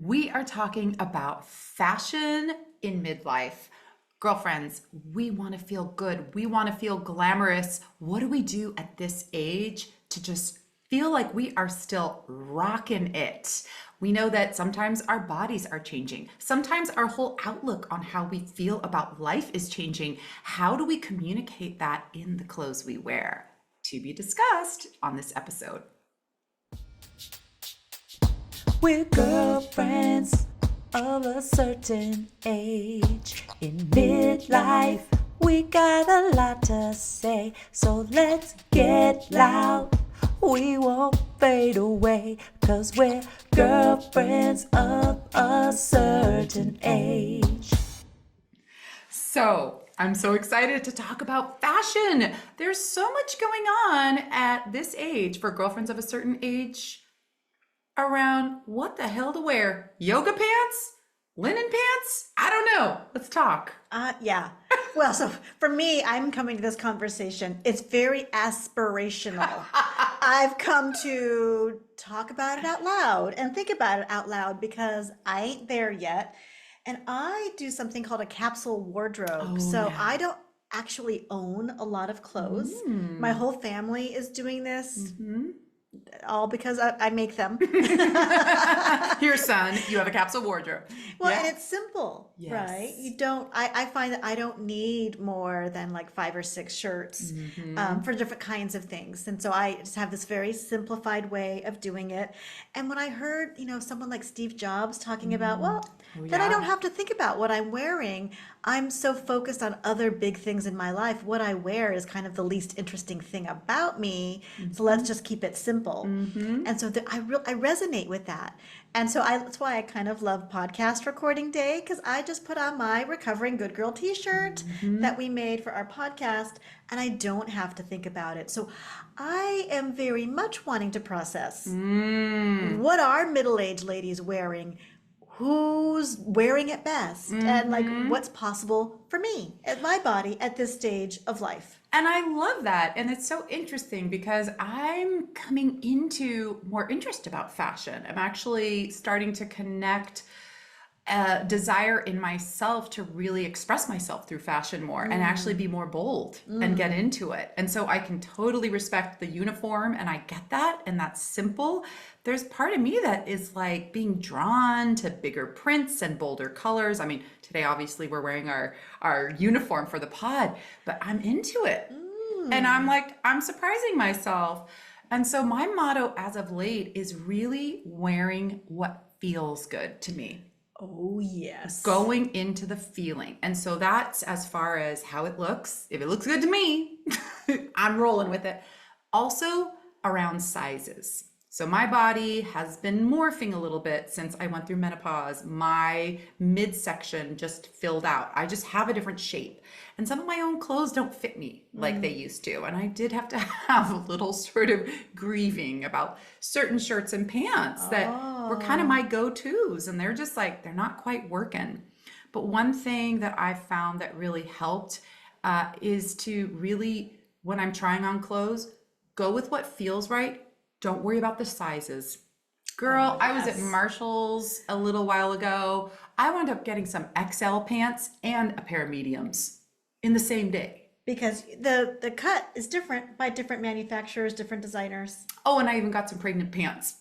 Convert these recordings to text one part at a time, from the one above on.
We are talking about fashion in midlife. Girlfriends, we want to feel good. We want to feel glamorous. What do we do at this age to just feel like we are still rocking it? We know that sometimes our bodies are changing. Sometimes our whole outlook on how we feel about life is changing. How do we communicate that in the clothes we wear? To be discussed on this episode. We're girlfriends of a certain age. In midlife, we got a lot to say. So let's get loud. We won't fade away. 'Cause we're girlfriends of a certain age. So, I'm so excited to talk about fashion. There's so much going on at this age for girlfriends of a certain age around what the hell to wear. Yoga pants? Linen pants? I don't know. Let's talk. Yeah. Well, so for me, I'm coming to this conversation. It's very aspirational. I've come to talk about it out loud and think about it out loud because I ain't there yet. And I do something called a capsule wardrobe. So yeah. I don't actually own a lot of clothes. My whole family is doing this, all because I make them. Here, son, you have a capsule wardrobe. Well, Yeah. and it's simple, right? Yes. You don't, I find that I don't need more than like 5 or 6 shirts for different kinds of things. And so I just have this very simplified way of doing it. And when I heard, someone like Steve Jobs talking about, well, then I yeah. don't have to think about what I'm wearing. I'm so focused on other big things in my life. What I wear is kind of the least interesting thing about me. So let's just keep it simple. And so I resonate with that. And so that's why I kind of love podcast recording day, because I just put on my Recovering Good Girl t-shirt that we made for our podcast, and I don't have to think about it. So I am very much wanting to process what are middle-aged ladies wearing? Who's wearing it best? And like what's possible for me at my body at this stage of life. And I love that. And it's so interesting because I'm coming into more interest about fashion. I'm actually starting to connect a desire in myself to really express myself through fashion more and actually be more bold and get into it. And so I can totally respect the uniform and I get that. And that's simple. There's part of me that is like being drawn to bigger prints and bolder colors. I mean, today, obviously we're wearing our uniform for the pod, but I'm into it. And I'm like, I'm surprising myself. And so my motto as of late is really wearing what feels good to me. Oh, yes. Going into the feeling. And so that's as far as how it looks. If it looks good to me, I'm rolling with it. Also around sizes. So my body has been morphing a little bit since I went through menopause. My midsection just filled out. I just have a different shape. And some of my own clothes don't fit me like they used to. And I did have to have a little sort of grieving about certain shirts and pants that were kind of my go-tos. And they're just like, they're not quite working. But one thing that I found that really helped is to really, when I'm trying on clothes, go with what feels right. Don't worry about the sizes. Girl, I was at Marshall's a little while ago. I wound up getting some XL pants and a pair of mediums in the same day. Because the cut is different by different manufacturers, different designers. Oh, and I even got some pregnant pants.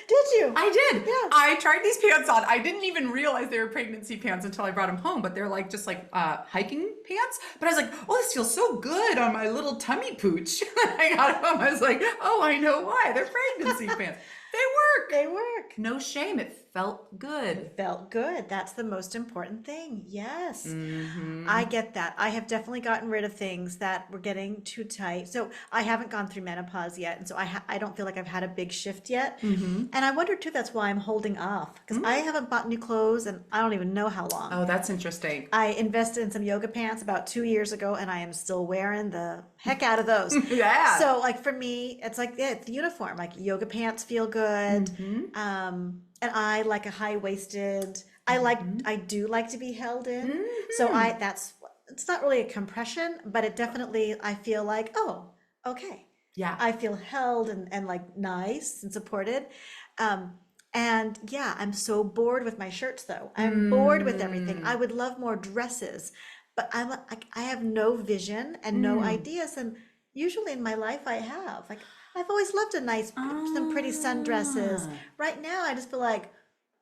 Did you? I did. Yeah. I tried these pants on. I didn't even realize they were pregnancy pants until I brought them home, but they're like just like hiking pants. But I was like, oh, this feels so good on my little tummy pooch. I got home. I was like, oh, I know why. They're pregnancy pants. They work. They work. No shame. It felt good. Felt good. That's the most important thing. Yes. I get that. I have definitely gotten rid of things that were getting too tight. So I haven't gone through menopause yet. And so I don't feel like I've had a big shift yet. And I wonder too, that's why I'm holding off. Because I haven't bought new clothes and I don't even know how long. Oh, that's interesting. I invested in some yoga pants about 2 years ago and I am still wearing the heck out of those. Yeah. So like for me, it's like it's the uniform. Like yoga pants feel good. And I like a high-waisted, I do like to be held in. So it's not really a compression, but it definitely, I feel like, oh, okay. Yeah. I feel held and like nice and supported. And yeah, I'm so bored with my shirts though. I'm bored with everything. I would love more dresses, but I have no vision and no ideas. And usually in my life I have. Like I've always loved a nice, some pretty sundresses. Ah. Right now I just feel like,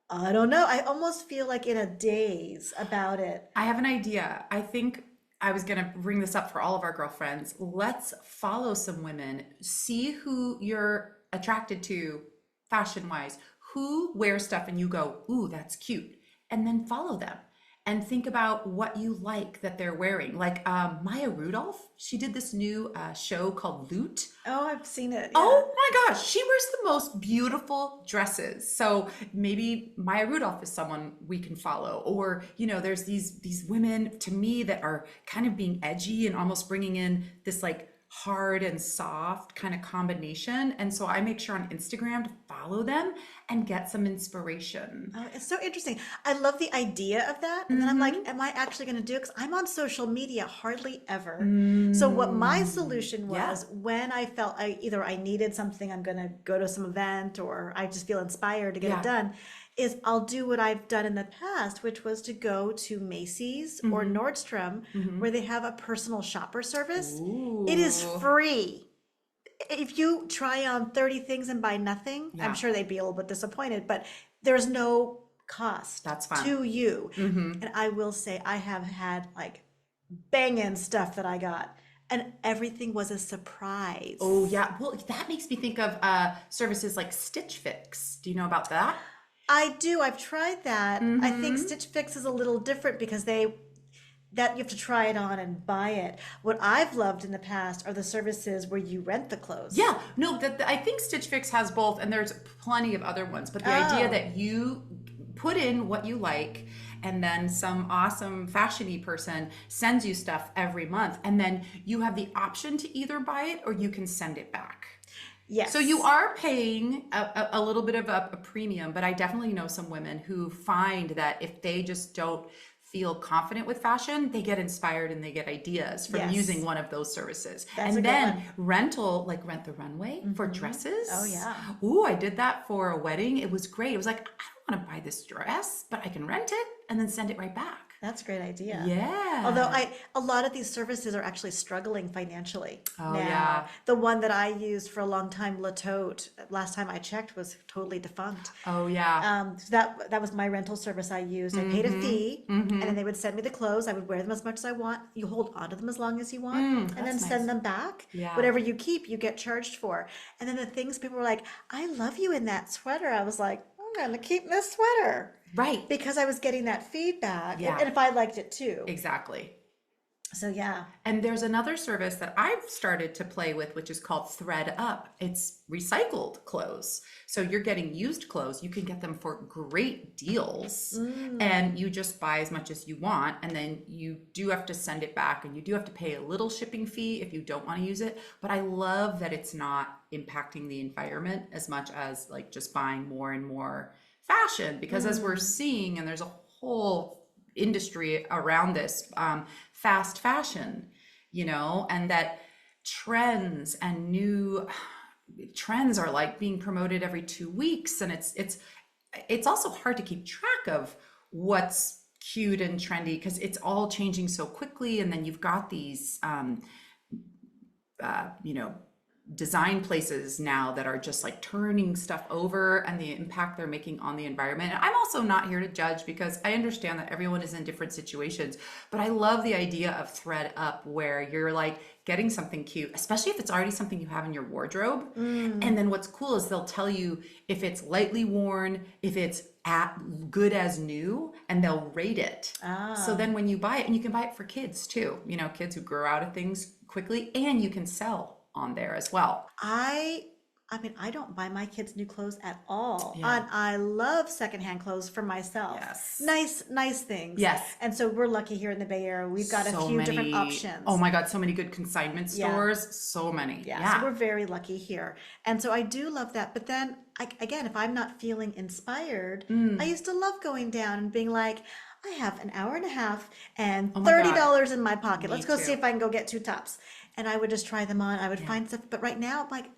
I don't know. I almost feel like in a daze about it. I have an idea. I think I was going to bring this up for all of our girlfriends. Let's follow some women, see who you're attracted to fashion wise, who wears stuff and you go, ooh, that's cute. And then follow them and think about what you like that they're wearing. Like Maya Rudolph, she did this new show called Loot. Oh, I've seen it. Yeah. Oh my gosh, she wears the most beautiful dresses. So maybe Maya Rudolph is someone we can follow. Or, you know, there's these women to me that are kind of being edgy and almost bringing in this like hard and soft kind of combination. And so I make sure on Instagram to follow them and get some inspiration. Oh, it's so interesting. I love the idea of that. And then I'm like, am I actually going to do it? Because I'm on social media hardly ever. So what my solution was when I felt either I needed something, I'm going to go to some event, or I just feel inspired to get it done, is I'll do what I've done in the past, which was to go to Macy's or Nordstrom, where they have a personal shopper service. Ooh. It is free. If you try on 30 things and buy nothing, I'm sure they'd be a little bit disappointed, but there's no cost That's fine. to you. And I will say I have had like banging stuff that I got, and everything was a surprise. Oh yeah. Well, that makes me think of services like Stitch Fix. Do you know about that? I do. I've tried that. I think Stitch Fix is a little different because you have to try it on and buy it. What I've loved in the past are the services where you rent the clothes. Yeah, no, I think Stitch Fix has both, and there's plenty of other ones. But the idea that you put in what you like, and then some awesome fashion-y person sends you stuff every month, and then you have the option to either buy it or you can send it back. Yes. So you are paying a little bit of a premium, but I definitely know some women who find that if they just don't feel confident with fashion, they get inspired and they get ideas from using one of those services. That's and a good then one. rental, like Rent the Runway for dresses. Oh, yeah. Ooh, I did that for a wedding. It was great. It was like, I don't want to buy this dress, but I can rent it and then send it right back. That's a great idea. Yeah. Although a lot of these services are actually struggling financially Oh, now. yeah. The one that I used for a long time, La Tote, last time I checked, was totally defunct. Oh yeah. So that was my rental service I used. I paid a fee, and then they would send me the clothes. I would wear them as much as I want. You hold on to them as long as you want, and then that's send nice. them back. Yeah. Whatever you keep, you get charged for. And then the things people were like, "I love you in that sweater." I was like, "I'm gonna keep this sweater." Right. Because I was getting that feedback, Yeah. and if I liked it too. Exactly. So yeah. And there's another service that I've started to play with, which is called Thread Up. It's recycled clothes. So you're getting used clothes. You can get them for great deals. And you just buy as much as you want. And then you do have to send it back. And you do have to pay a little shipping fee if you don't want to use it. But I love that it's not impacting the environment as much as like just buying more and more fashion. Because as we're seeing, and there's a whole industry around this, fast fashion, you know, and that trends and new trends are like being promoted every 2 weeks, and it's also hard to keep track of what's cute and trendy because it's all changing so quickly. And then you've got these you know, design places now that are just like turning stuff over and the impact they're making on the environment. And I'm also not here to judge because I understand that everyone is in different situations, but I love the idea of Thread Up where you're like getting something cute, especially if it's already something you have in your wardrobe. And then what's cool is they'll tell you if it's lightly worn, if it's at good as new, and they'll rate it. So then when you buy it, and you can buy it for kids too, you know, kids who grow out of things quickly, and you can sell on there as well. I mean, I don't buy my kids new clothes at all. Yeah. And I love secondhand clothes for myself. Yes. Nice things. Yes. And so we're lucky here in the Bay Area. We've got a So few different many- options. Oh my God, so many good consignment Yeah. stores. So many. Yeah, so we're very lucky here. And so I do love that. But then again, if I'm not feeling inspired, I used to love going down and being like, I have an hour and a half and Oh my God. $30 in my pocket. Me Let's go too. see if I can go get 2 tops. And I would just try them on. I would find stuff. But right now, I'm like,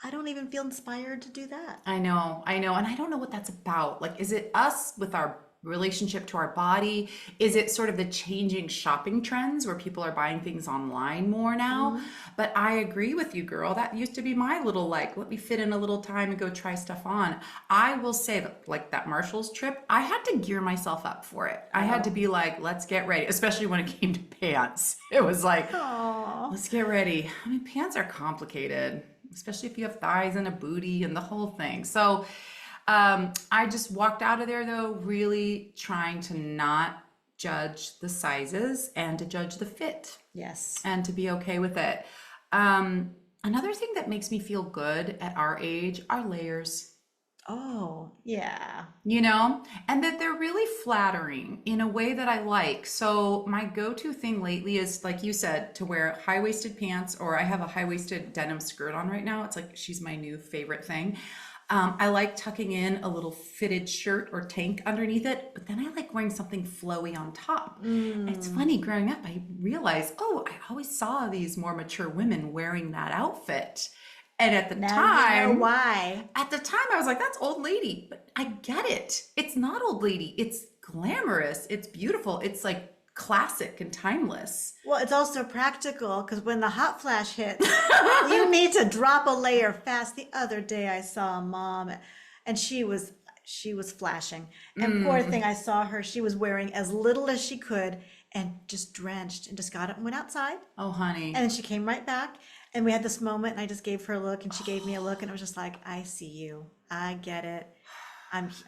I don't even feel inspired to do that. I know, I know. And I don't know what that's about. Like, is it us with our relationship to our body? Is it sort of the changing shopping trends where people are buying things online more now? Mm-hmm. But I agree with you, girl. That used to be my little, like, let me fit in a little time and go try stuff on. I will say that, like, that Marshall's trip, I had to gear myself up for it. I had to be like, let's get ready, especially when it came to pants. It was like, Oh, let's get ready. I mean, pants are complicated, especially if you have thighs and a booty and the whole thing. So I just walked out of there though, really trying to not judge the sizes and to judge the fit yes. and to be okay with it. Another thing that makes me feel good at our age are layers. Oh, yeah. You know, and that they're really flattering in a way that I like. So my go-to thing lately is, like you said, to wear high-waisted pants, or I have a high-waisted denim skirt on right now. It's like she's my new favorite thing. I like tucking in a little fitted shirt or tank underneath it, but then I like wearing something flowy on top. It's funny, growing up, I realized, oh, I always saw these more mature women wearing that outfit. And at the Now you know time, why. at the time, I was like, that's old lady. But I get it. It's not old lady. It's glamorous. It's beautiful. It's like classic and timeless. Well, it's also practical because when the hot flash hits, you need to drop a layer fast. The other day I saw a mom and she was flashing. And poor thing, I saw her, she was wearing as little as she could and just drenched and just got up and went outside. Oh, honey. And then she came right back and we had this moment and I just gave her a look and she gave me a look and it was just like, I see you. I get it.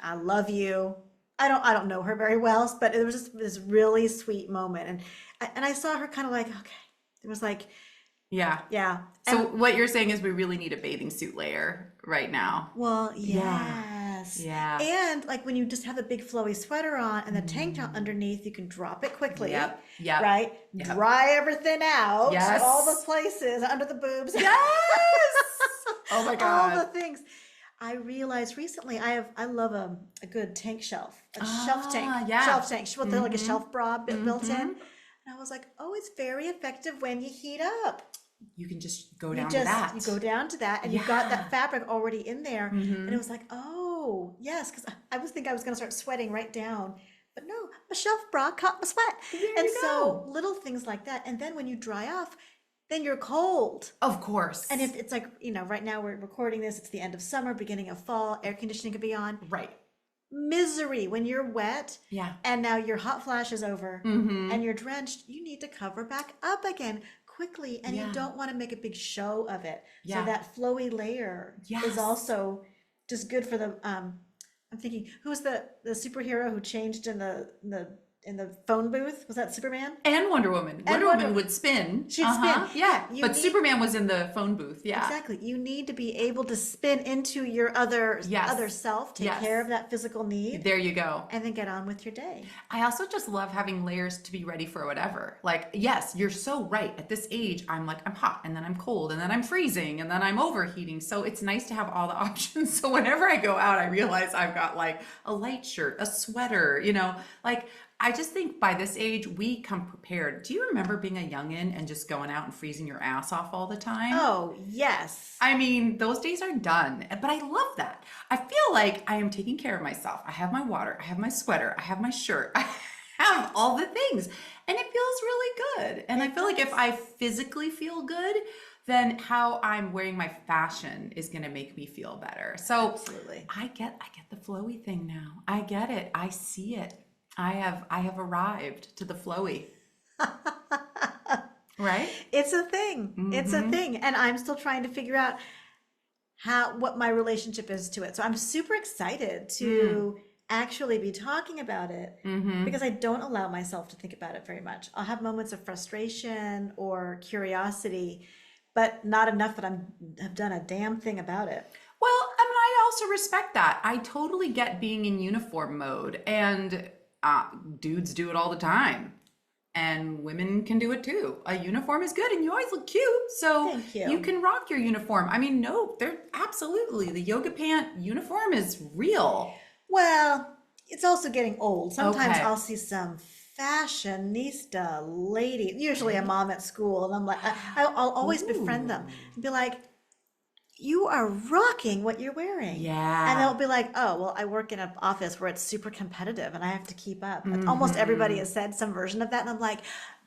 I love you. I don't know her very well, but it was just this really sweet moment. And I saw her kind of like, okay. It was like, Yeah. yeah. So what you're saying is we really need a bathing suit layer right now. Well, Yeah. yes. Yeah. And like when you just have a big flowy sweater on and the tank top underneath, you can drop it quickly. Yep. Yep. Right? Yep. Dry everything out. Yes. All the places under the boobs. Yes. Oh my All God. the things. I realized recently I love a good tank shelf, a shelf tank, yeah. shelf tank. She put like a shelf bra built in, and I was like, oh, it's very effective when you heat up. You can just go down to that. You go down to that, and you've got that fabric already in there, and it was like, oh yes, because I was thinking I was going to start sweating right down, but no, a shelf bra caught my sweat, There and you so go. little things like that, and then when you dry off, then you're cold. Of course. And if it's like, right now we're recording this, it's the end of summer, beginning of fall, air conditioning could be on. Right. Misery when you're wet Yeah. and now your hot flash is over and you're drenched, you need to cover back up again quickly and you Yeah. don't want to make a big show of it. Yeah. So that flowy layer Yes. is also just good for the I'm thinking, who's the superhero who changed in the phone booth? Was that Superman? And Wonder Woman. Wonder Woman would spin. She'd spin. Yeah. You But need- Superman was in the phone booth. Yeah. Exactly. You need to be able to spin into your other Yes. self, take Yes. care of that physical need, There you go. and then get on with your day. I also just love having layers to be ready for whatever. Like, yes, you're so right. At this age, I'm like, I'm hot, and then I'm cold, and then I'm freezing, and then I'm overheating. So it's nice to have all the options. So whenever I go out, I realize I've got like a light shirt, a sweater, like I just think by this age, we come prepared. Do you remember being a youngin' and just going out and freezing your ass off all the time? Oh, yes. I mean, those days are done, but I love that. I feel like I am taking care of myself. I have my water, I have my sweater, I have my shirt, I have all the things, and it feels really good. And I feel like if I physically feel good, then how I'm wearing my fashion is going to make me feel better. So Absolutely. I get the flowy thing now. I get it. I see it. I have arrived to the flowy. Right? It's a thing. It's a thing. And I'm still trying to figure out what my relationship is to it. So I'm super excited to actually be talking about it because I don't allow myself to think about it very much. I'll have moments of frustration or curiosity, but not enough that have done a damn thing about it. Well, I mean, I also respect that. I totally get being in uniform mode, and dudes do it all the time, and women can do it too. A uniform is good, and you always look cute, so Thank you. you can rock your uniform. I mean, no, they're absolutely, the yoga pant uniform is real. Well, it's also getting old. Sometimes Okay. I'll see some fashionista lady, usually a mom at school, and I'm like, I'll always befriend them and be like, you are rocking what you're wearing. And Yeah. they'll be like, oh, well, I work in an office where it's super competitive and I have to keep up. Almost everybody Mm-hmm. has said some version of that. And I'm like,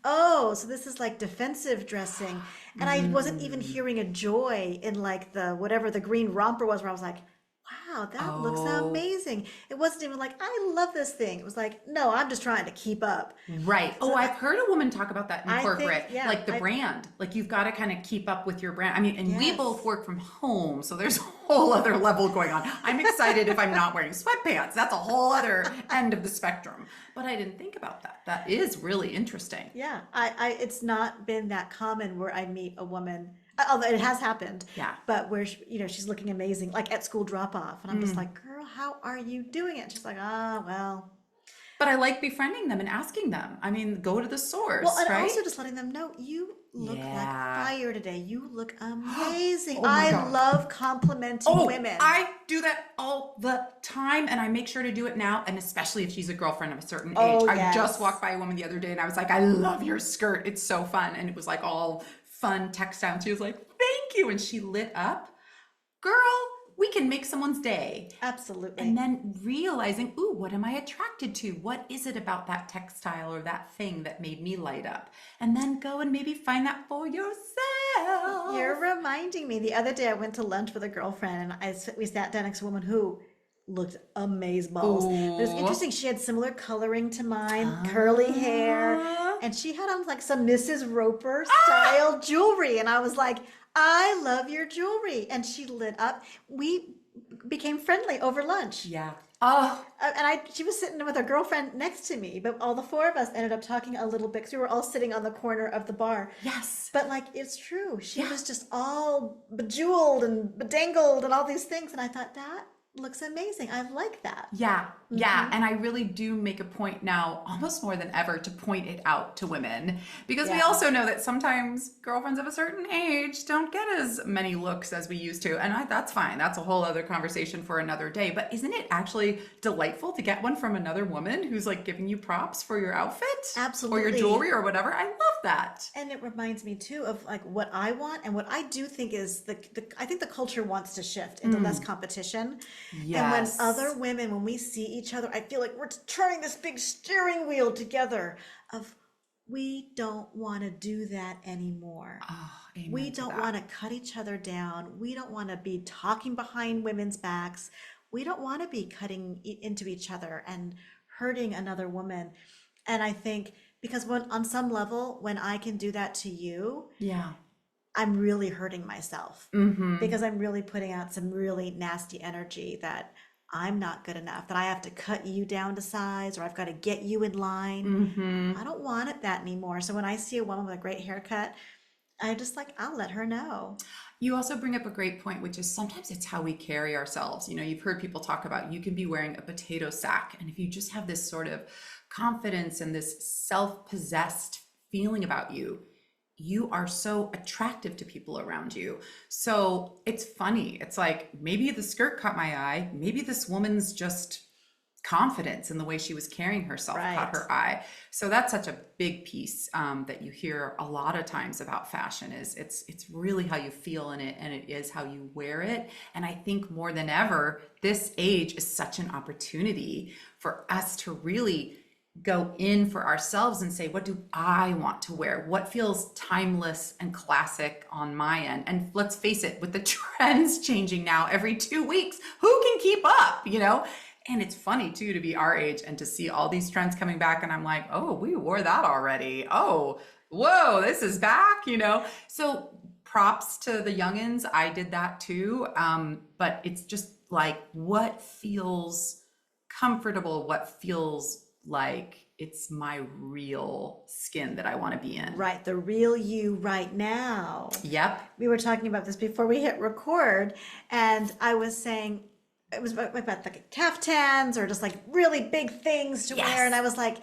oh, so this is like defensive dressing. And I wasn't even Mm. hearing a joy in like the whatever the green romper was, where I was like, wow, that looks Oh. amazing. It wasn't even like, I love this thing. It was like, no, I'm just trying to keep up. Right. So Oh, I've heard a woman talk about that in I think, corporate, yeah, like the brand. Like you've got to kind of keep up with your brand. I mean, and we both yes. work from home, so there's a whole other level going on. I'm excited if I'm not wearing sweatpants. That's a whole other end of the spectrum. But I didn't think about that. That is really interesting. Yeah, it's not been that common where I meet a woman, although it has happened, Yeah. but where she's looking amazing, like at school drop off, and I'm just like, girl, how are you doing it? She's like, ah, well, But I like befriending them and asking them. I mean, go to the well, source, and right? also just letting them know you look like Yeah. fire today. You look amazing. Oh my I God. love complimenting Oh, women. I do that all the time, and I make sure to do it now, and especially if she's a girlfriend of a certain age. Oh I just yes. walked by a woman the other day, and I was like, "I love your skirt. It's so fun," and it was like all fun textile. And she was like, "Thank you," and she lit up. Girl, we can make someone's day. And Absolutely. then realizing, ooh, what am I attracted to? What is it about that textile or that thing that made me light up? And then go and maybe find that for You're yourself. reminding me. The other day, I went to lunch with a girlfriend, and we sat down next to a woman who looked amazeballs. But it's Ooh. interesting. She had similar coloring to mine, curly hair, Ah. and she had on like some Mrs. Roper Ah. style jewelry. And I was like, "I love your jewelry," and she lit up. We became friendly over lunch. Yeah. Oh, She was sitting with her girlfriend next to me, but all the four of us ended up talking a little bit because we were all sitting on the corner of the bar. yes. But like, it's true. She Yeah. was just all bejeweled and bedangled and all these things. And I thought, that looks amazing. I like that. Yeah, yeah. And I really do make a point now, almost more than ever, to point it out to women because we Yeah. also know that sometimes girlfriends of a certain age don't get as many looks as we used to. And that's fine. That's a whole other conversation for another day. But isn't it actually delightful to get one from another woman who's like giving you props for your outfit or your Absolutely. jewelry or whatever? I love that. And it reminds me too of like what I want and what I do think is I think the culture wants to shift into less competition. And when Yes. other women, when we see each other, I feel like we're turning this big steering wheel together of we don't want to do that anymore. Oh, We amen to don't that. want to cut each other down. We don't want to be talking behind women's backs. We don't want to be cutting into each other and hurting another woman. And I think because when on some level, when I can do that to you, Yeah. I'm really hurting myself Mm-hmm. because I'm really putting out some really nasty energy that I'm not good enough, that I have to cut you down to size or I've got to get you in line. Mm-hmm. I don't want it that anymore. So when I see a woman with a great haircut, I just like, I'll let her know. You also bring up a great point, which is sometimes it's how we carry ourselves. You know, you've heard people talk about you can be wearing a potato sack, and if you just have this sort of confidence and this self-possessed feeling about you, you are so attractive to people around you. So it's funny. It's like maybe the skirt caught my eye. Maybe this woman's just confidence in the way she was carrying herself caught Right. her eye. So that's such a big piece that you hear a lot of times about fashion is it's really how you feel in it and it is how you wear it. And I think more than ever, this age is such an opportunity for us to really go in for ourselves and say, what do I want to wear? What feels timeless and classic on my end? And let's face it, with the trends changing now every 2 weeks, who can keep up, you know? And it's funny too to be our age and to see all these trends coming back. And I'm like, oh, we wore that already. Oh, whoa, this is back, you know? So props to the youngins. I did that too. But it's just like what feels comfortable, what feels like it's my real skin that I want to be in. Right. The real you right now. Yep. We were talking about this before we hit record, and I was saying it was about like caftans or just like really big things to Yes. wear. And I was like,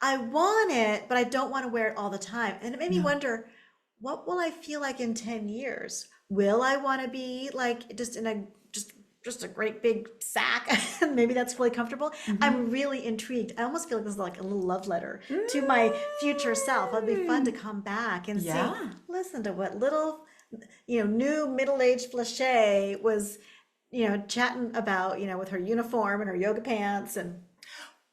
I want it, but I don't want to wear it all the time. And it made me wonder, what will I feel like in 10 years? Will I want to be like just in a just a great big sack and maybe that's really comfortable? I'm really intrigued. I almost feel like this is like a little love letter to my future self. It'd be fun to come back and Yeah. see, listen to what little new middle-aged Flachet was, chatting about, with her uniform and her yoga pants and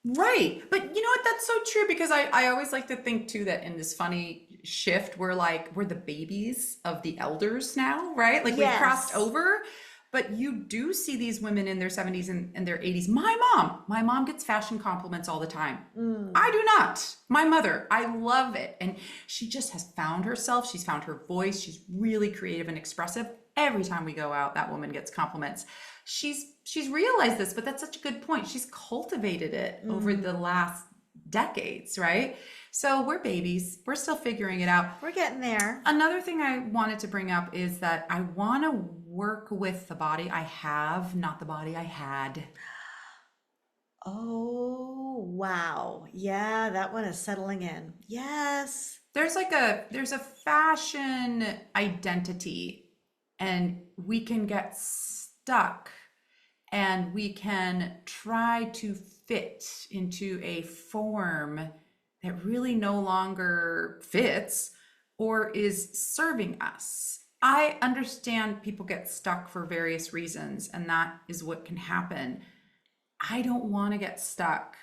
Right. But you know what? That's so true because I always like to think too that in this funny shift, we're the babies of the elders now, right? Like we've crossed yes. over, but you do see these women in their 70s and their 80s. My mom gets fashion compliments all the time. Mm, I do not. My mother, I love it. And she just has found herself. She's found her voice. She's really creative and expressive. Every time we go out, that woman gets compliments. She's realized this, but that's such a good point. She's cultivated it over the mm. last decades, right? So we're babies. We're still figuring it out. We're getting there. Another thing I wanted to bring up is that I want to work with the body I have, not the body I had. Oh, wow. Yeah, that one is settling in. Yes. There's a fashion identity and we can get stuck and we can try to fit into a form that really no longer fits or is serving us. I understand people get stuck for various reasons, and that is what can happen. I don't want to get stuck,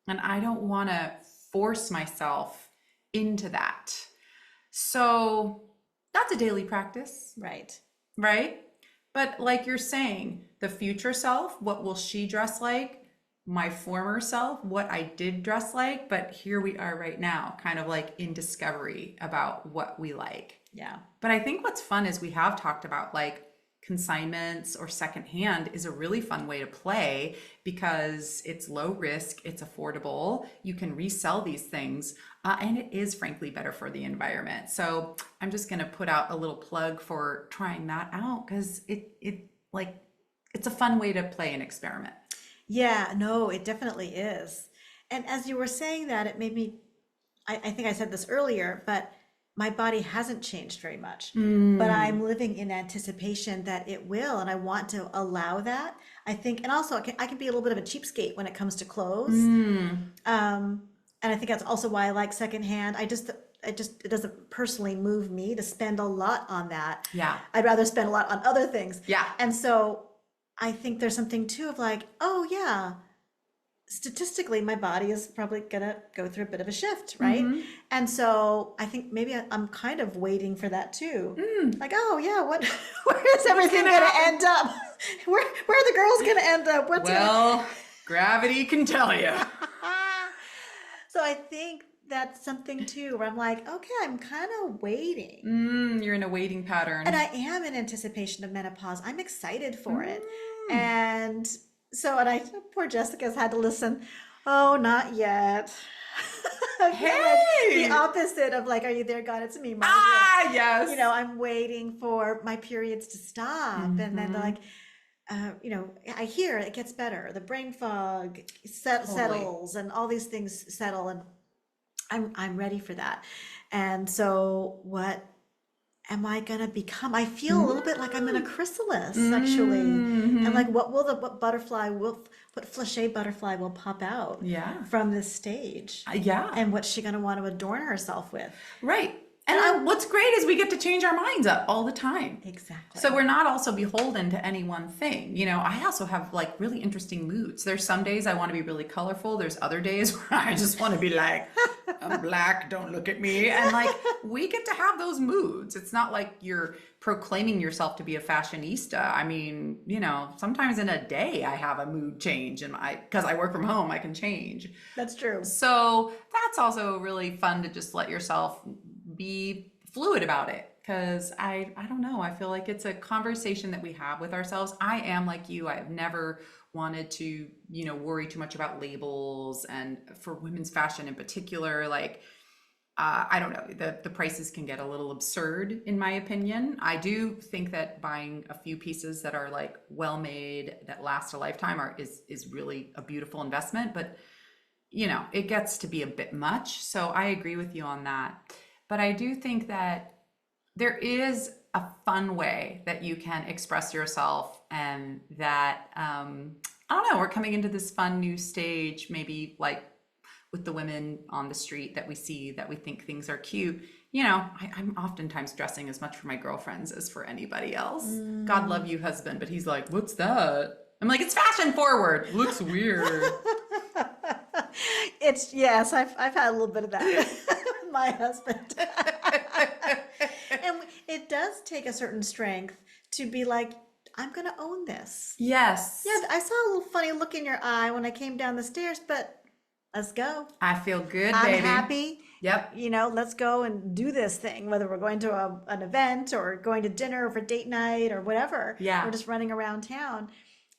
and I don't want to force myself into that. So that's a daily practice, Right. right? But like you're saying, the future self, what will she dress like? My former self, what I did dress like, but here we are right now, kind of like in discovery about what we like. Yeah. But I think what's fun is we have talked about like consignments or secondhand is a really fun way to play because it's low risk, it's affordable, you can resell these things, and it is frankly better for the environment. So I'm just going to put out a little plug for trying that out because it's a fun way to play and experiment. Yeah, no, it definitely is. And as you were saying that, it made me, I think I said this earlier, but my body hasn't changed very much. But I'm living in anticipation that it will, and I want to allow that. I think, and also I can be a little bit of a cheapskate when it comes to clothes. And I think that's also why I like secondhand. It doesn't personally move me to spend a lot on that. Yeah. I'd rather spend a lot on other things. Yeah. And so I think there's something too of like, oh yeah, statistically my body is probably gonna go through a bit of a shift, right? And so I think maybe I'm kind of waiting for that too. Like, oh yeah, where is everything gonna end up? Where are the girls gonna end up? Well, gravity can tell you. So I think that's something too where I'm like, okay, I'm kind of waiting. You're in a waiting pattern. And I am in anticipation of menopause. I'm excited for it. And so, and poor Jessica's had to listen. Oh, not yet. I feel like the opposite of like, are you there, God? It's me, Margaret. Ah, yes. I'm waiting for my periods to stop. And then like, I hear it gets better. The brain fog settles and all these things settle. And I'm ready for that. And so what am I gonna become? I feel a little bit like I'm in a chrysalis actually. And like what Flachet butterfly will pop out from this stage? Yeah. And what's she gonna want to adorn herself with? Right. And what's great is we get to change our minds up all the time. Exactly. So we're not also beholden to any one thing. I also have like really interesting moods. There's some days I want to be really colorful. There's other days where I just want to be like, I'm black, don't look at me. And like, we get to have those moods. It's not like you're proclaiming yourself to be a fashionista. I mean, sometimes in a day I have a mood change and because I work from home, I can change. That's true. So that's also really fun to just let yourself be fluid about it because I don't know, I feel like it's a conversation that we have with ourselves. I am like you. I've never wanted to worry too much about labels, and for women's fashion in particular, like I don't know, the prices can get a little absurd in my opinion. I do think that buying a few pieces that are like well made that last a lifetime is really a beautiful investment, but it gets to be a bit much. So I agree with you on that. But I do think that there is a fun way that you can express yourself, and that, I don't know, we're coming into this fun new stage, maybe like with the women on the street that we see that we think things are cute. You know, I'm oftentimes dressing as much for my girlfriends as for anybody else. God love you, husband, but he's like, what's that? I'm like, it's fashion forward. Looks weird. It's, yes, I've had a little bit of that with my husband. And it does take a certain strength to be like, I'm going to own this. Yes. Yeah, I saw a little funny look in your eye when I came down the stairs, but let's go. I feel good, I'm baby. happy. Yep. You know, let's go and do this thing, whether we're going to an event or going to dinner or for date night or whatever. Yeah. We're just running around town.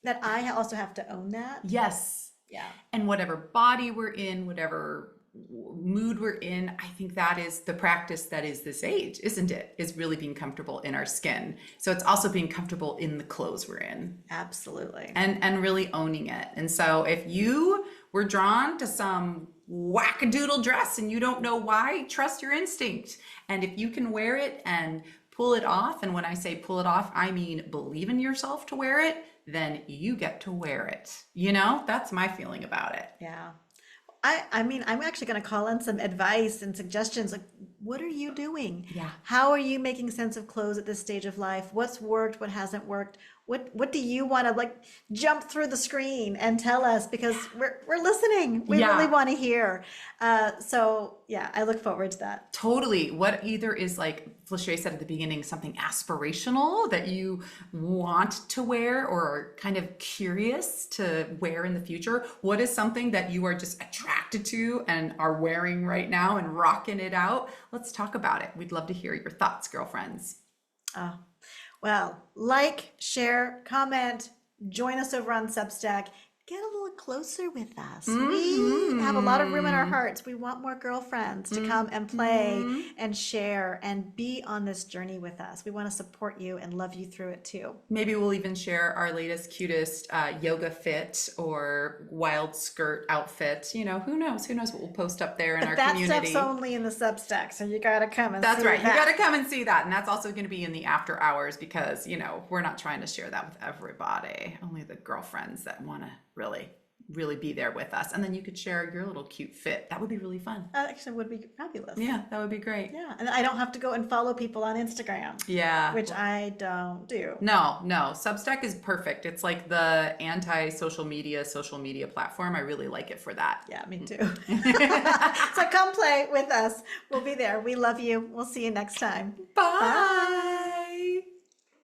That I also have to own that. Yes. Yeah. And whatever body we're in, whatever mood we're in, I think that is the practice that is this age, isn't it? Is really being comfortable in our skin. So it's also being comfortable in the clothes we're in. Absolutely. And really owning it. And so if you were drawn to some wackadoodle dress and you don't know why, trust your instinct. And if you can wear it and pull it off, and when I say pull it off, I mean believe in yourself to wear it, then you get to wear it. You know, that's my feeling about it. Yeah. I mean, I'm actually going to call in some advice and suggestions. Like, what are you doing? Yeah. How are you making sense of clothes at this stage of life? What's worked? What hasn't worked? What do you want to like jump through the screen and tell us? Because we're listening. We Yeah. really want to hear. So yeah, I look forward to that. Totally. What either is, like Fleshay said at the beginning, something aspirational that you want to wear or are kind of curious to wear in the future? What is something that you are just attracted to and are wearing right now and rocking it out? Let's talk about it. We'd love to hear your thoughts, girlfriends. Oh, well, like, share, comment, join us over on Substack. Get a little closer with us. We have a lot of room in our hearts. We want more girlfriends to come and play and share and be on this journey with us. We want to support you and love you through it too. Maybe we'll even share our latest, cutest yoga fit or wild skirt outfit. You know, who knows? Who knows what we'll post up there in our That community. stuff's only in the Substack, so you gotta come and That's see right. that. You got to come and see that. And that's also going to be in the after hours because, you know, we're not trying to share that with everybody. Only the girlfriends that want to really be there with us. And then you could share your little cute fit. That would be really fun. That actually would be fabulous. Yeah, that would be great. Yeah, and I don't have to go and follow people on Instagram, Yeah. which I don't do. No. Substack is perfect. It's like the social media platform. I really like it for that. Yeah, me too. So come play with us. We'll be there. We love you. We'll see you next time. Bye.